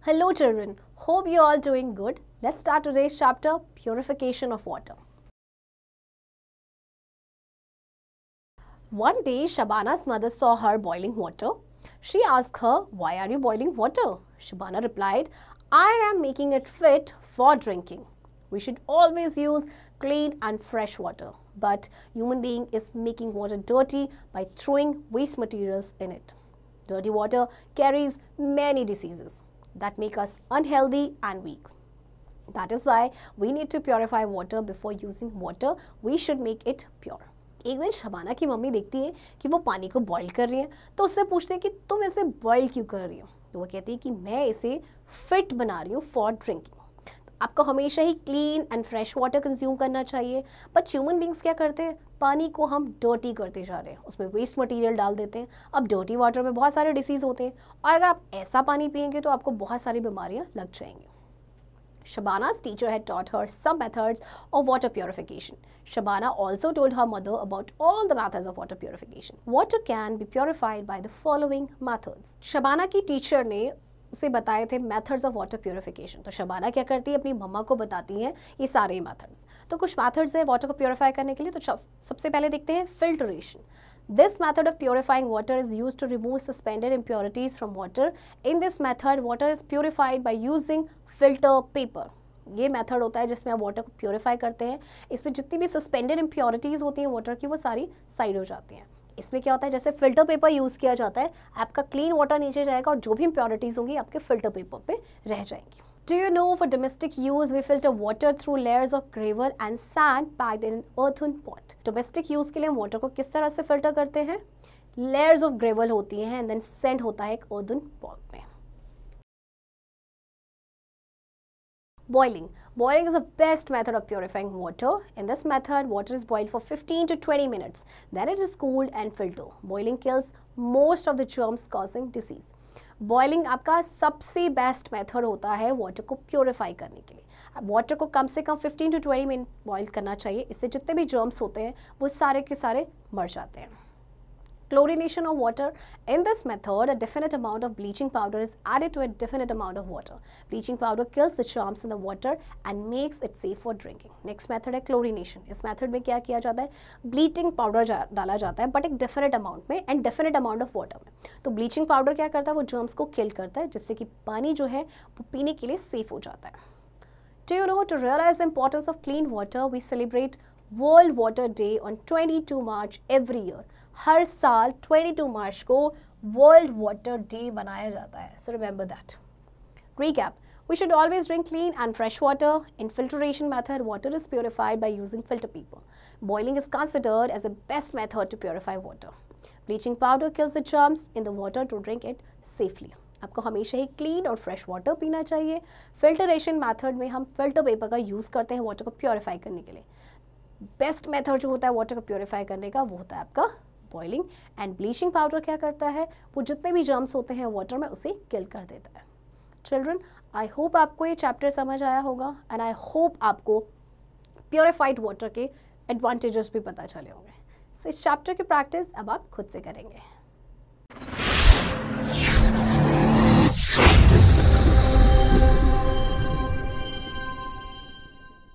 Hello children, hope you all doing good. Let's start today's chapter, Purification of Water. One day, Shabana's mother saw her boiling water. She asked her, "Why are you boiling water?" Shabana replied, "I am making it fit for drinking. We should always use clean and fresh water. But human being is making water dirty by throwing waste materials in it. Dirty water carries many diseases that make us unhealthy and weak. That is why we need to purify water before using water. We should make it pure." एक दिन शबाना की mummy देखती है कि वो पानी को boil कर रही है, तो उससे पूछते हैं कि तुम इसे बॉईल क्यों कर रही हो। तो वो कहती है कि मैं इसे फिट बना रही हूँ फॉर ड्रिंकिंग। तो आपको हमेशा ही clean and fresh water consume करना चाहिए। बट ह्यूमन बींग्स क्या करते हैं, पानी को हम डर्टी करते जा रहे हैं, उसमें वेस्ट मटेरियल डाल देते हैं। अब डर्टी वाटर में बहुत सारे डिसीज होते हैं और अगर आप ऐसा पानी पिएंगे तो आपको बहुत सारी बीमारियाँ लग जाएंगी। Shabana's teacher had taught her some methods of water purification. Shabana also told her mother about all the methods of water purification. Water can be purified by the following methods. Shabana की teacher ने उसे बताए थे methods of water purification. तो शबाना क्या करती है, अपनी मम्मा को बताती हैं ये सारे मेथड्स। तो कुछ मेथड्स हैं वाटर को प्योरीफाई करने के लिए। तो सबसे पहले देखते हैं filtration. This method of purifying water is used to remove suspended impurities from water. In this method, water is purified by using filter paper. ये मेथड होता है जिसमें आप वाटर को प्योरीफाई करते हैं। इसमें जितनी भी सस्पेंडेड इम्प्योरिटीज़ होती हैं वाटर की, वो सारी साइड हो जाती हैं। इसमें क्या होता है, जैसे फिल्टर पेपर यूज़ किया जाता है, आपका क्लीन वाटर नीचे जाएगा और जो भी इम्प्योरिटीज़ होंगी आपके फिल्टर पेपर पे रह जाएंगी। Do you know for domestic use we filter water through layers of gravel and sand packed in an earthen pot. Domestic use के लिए हम वाटर को किस तरह से फिल्टर करते हैं, layers of gravel होती हैं and then sand होता है एक earthen pot में। Boiling. Boiling is the best method of purifying water. In this method, water is boiled for 15 to 20 minutes. Then it is cooled and filtered. Boiling kills most of the germs causing disease. Boiling आपका सबसे best method होता है water को purify करने के लिए। अब water को कम से कम 15 to 20 मिनट बॉईल करना चाहिए। इससे जितने भी जर्म्स होते हैं वो सारे के सारे मर जाते हैं। Chlorination of water. In this method, a definite amount of bleaching powder is added to a definite amount of water. Bleaching powder kills the germs in the water and makes it safe for drinking. Next method है chlorination. इस method में क्या किया जाता है, bleaching powder डाला जाता है बट एक definite amount में and definite amount of water में। तो bleaching powder क्या करता है, वो germs को kill करता है जिससे कि पानी जो है वो पीने के लिए safe हो जाता है। Do you know, to realize the importance of clean water, we celebrate World Water Day on 22 March every year. हर साल 22 मार्च को वर्ल्ड वाटर डे मनाया जाता है। So remember that. Recap. We should always drink clean and fresh water. In filtration method, water is purified by using filter paper. Boiling is considered as the best method to purify water. Bleaching powder kills the germs in the water to drink it safely. आपको हमेशा ही clean और fresh water पीना चाहिए। Filtration method में हम filter paper का use करते हैं वाटर को प्योरीफाई करने के लिए। बेस्ट मेथड जो होता है वाटर को प्योरीफाई करने का वो होता है आपका बॉइलिंग। एंड ब्लीचिंग पाउडर क्या करता है, वो जितने भी जर्म्स होते हैं वाटर में उसे किल कर देता है। चिल्ड्रन, आई होप आपको ये चैप्टर समझ आया होगा एंड आई होप आपको प्योरीफाइड वाटर के एडवांटेजेस भी पता चले होंगे। इस चैप्टर की प्रैक्टिस अब आप खुद से करेंगे।